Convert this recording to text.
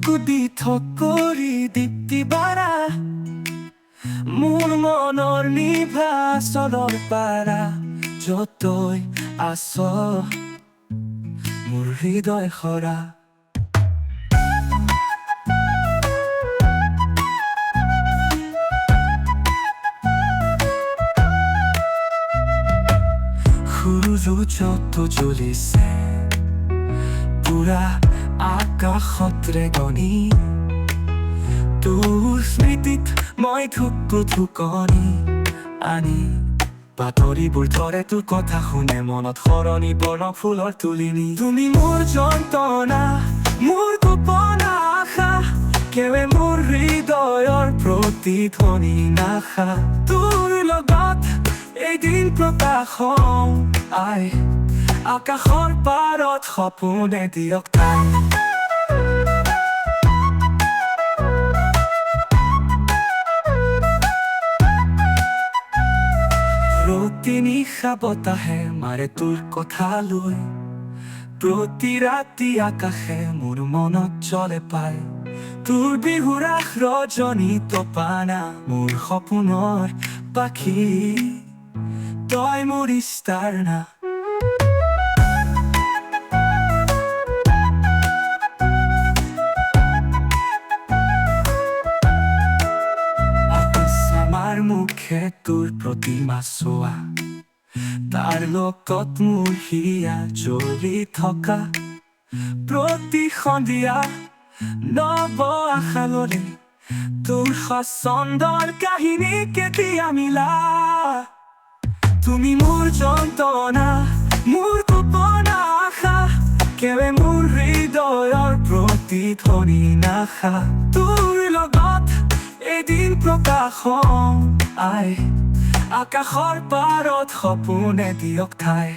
বুকু দি কৰি দীপ্তি বাৰা মোৰ মনৰ নিভা চলৰ পাৰা যতই আছ মোৰ হৃদয় খৰা সূৰ্য যত জ্বলিছে পুৰা আকাশত ৰেঙনি তোৰ স্মৃতিত মই ঢুকো ঢুকনি আনি বাতৰিবোৰ ধৰে তোৰ কথা শুনে মনত সৰণি বৰ্ণ ফুলৰ তুলিনি তুমি মোৰ যন্ত্ৰণা মোৰ গোপন আশা কেৱে মোৰ হৃদয়ৰ প্ৰতিধ্বনি নাশা তোৰ লগত এদিন প্ৰকাশ হম আকাশৰ পাৰত সপোনে দিয়ক তাই প্ৰতি নিশা বতাহে মাৰে তোৰ কথা লৈ প্ৰতি ৰাতি আকাশে মোৰ মনত জ্বলে পায় তোৰ বিহুৰাস ৰজনী তপানা মোৰ সপোনৰ পাখি তই মোৰ ইষ্টাৰ না আমাৰ মুখে তোৰ প্ৰতিমা চোৱা তাৰ লগত মোৰ হিয়া জ্বলি থকা প্ৰতি সন্ধিয়া নৱ আশালৰে তোৰ সচন্দৰ কাহিনী কেতিয়া মিলা তুমি মোৰ যন্ত্ৰণা মোৰ গোপন আশা কেৱে মোৰ হৃদয়ৰ প্ৰতিধ্বনি নাশা তোৰ লগত এদিন প্ৰকাশ হম আকাশৰ পাৰত সপোনে দিয়ক ঠাই